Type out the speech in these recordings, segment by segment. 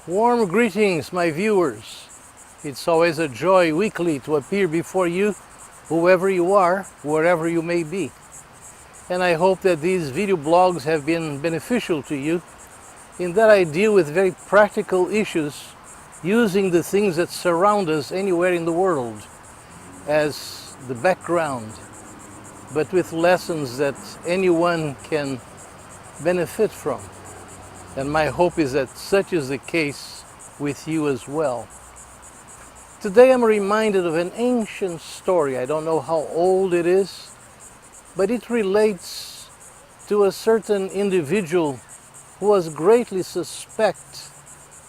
Warm greetings, my viewers. It's always a joy weekly to appear before you, whoever you are, wherever you may be. And I hope that these video blogs have been beneficial to you in that I deal with very practical issues using the things that surround us anywhere in the world as the background, but with lessons that anyone can benefit from. And my hope is that such is the case with you as well. Today I'm reminded of an ancient story. I don't know how old it is, but it relates to a certain individual who was greatly suspect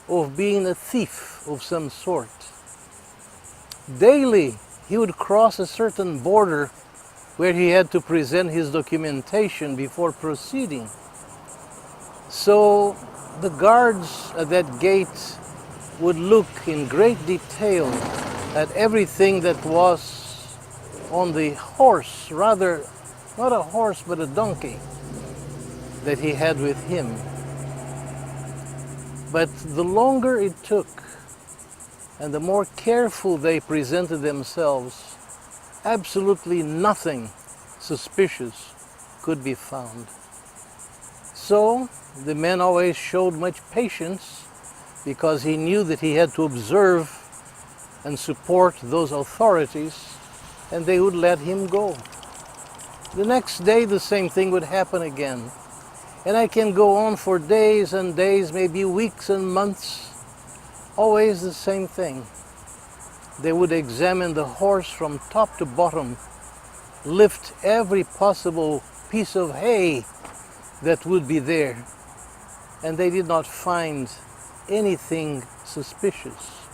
of being a thief of some sort. Daily he would cross a certain border where he had to present his documentation before proceeding. So the guards at that gate would look in great detail at everything that was on the horse, rather not a horse but a donkey that he had with him. But the longer it took and the more careful they presented themselves, absolutely nothing suspicious could be found. So the man always showed much patience because he knew that he had to observe and support those authorities, and they would let him go. The next day the same thing would happen again. And I can go on for days and days, maybe weeks and months, always the same thing. They would examine the horse from top to bottom, lift every possible piece of hay that would be there, and they did not find anything suspicious.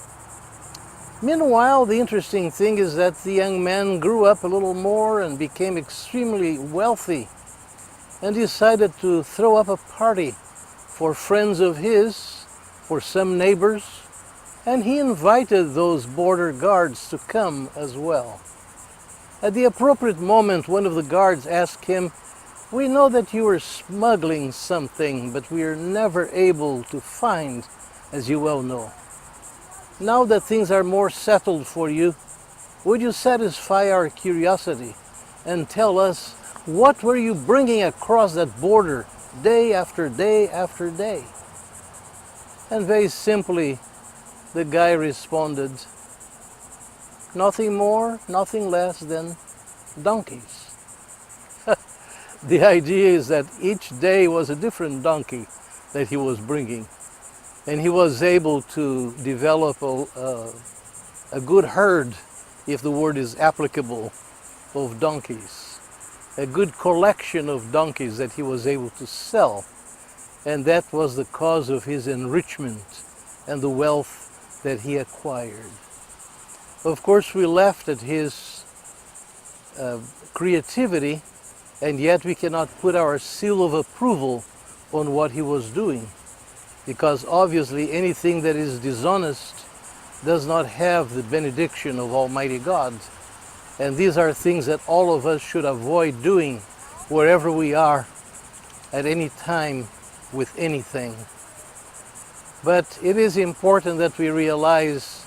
Meanwhile, the interesting thing is that the young man grew up a little more and became extremely wealthy and decided to throw up a party for friends of his, for some neighbors, and he invited those border guards to come as well. At the appropriate moment, one of the guards asked him, "We know that you are smuggling something, but we are never able to find, as you well know. Now that things are more settled for you, would you satisfy our curiosity and tell us what were you bringing across that border day after day after day?" And very simply, the guy responded, "Nothing more, nothing less than donkeys." The idea is that each day was a different donkey that he was bringing, and he was able to develop a good herd, if the word is applicable, of donkeys, a good collection of donkeys that he was able to sell, and that was the cause of his enrichment and the wealth that he acquired. Of course, we laughed at his creativity, and yet we cannot put our seal of approval on what he was doing, because obviously anything that is dishonest does not have the benediction of Almighty God. And these are things that all of us should avoid doing wherever we are, at any time, with anything. But it is important that we realize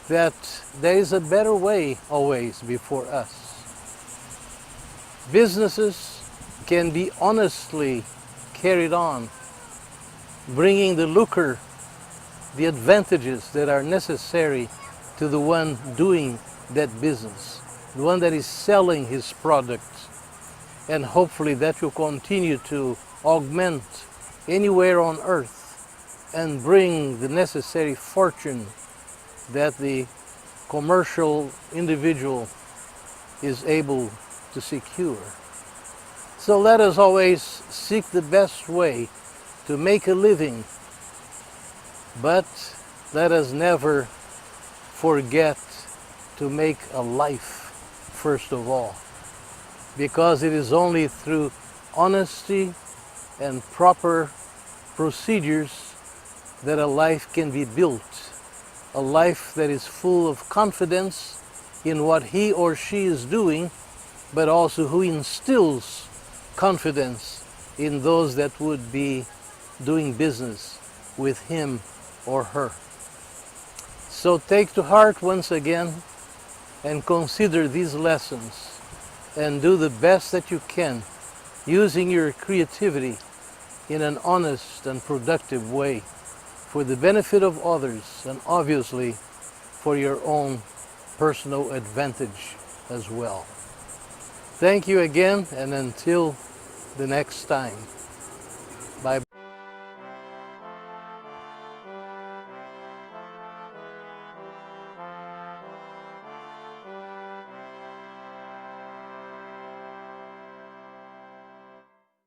that there is a better way always before us. Businesses can be honestly carried on, bringing the lucre, the advantages that are necessary to the one doing that business, the one that is selling his products, and hopefully that will continue to augment anywhere on earth and bring the necessary fortune that the commercial individual is able to secure. So let us always seek the best way to make a living, but let us never forget to make a life first of all, because it is only through honesty and proper procedures that a life can be built, a life that is full of confidence in what he or she is doing, but also who instills confidence in those that would be doing business with him or her. So take to heart once again and consider these lessons and do the best that you can using your creativity in an honest and productive way for the benefit of others and obviously for your own personal advantage as well. Thank you again, and until the next time. Bye.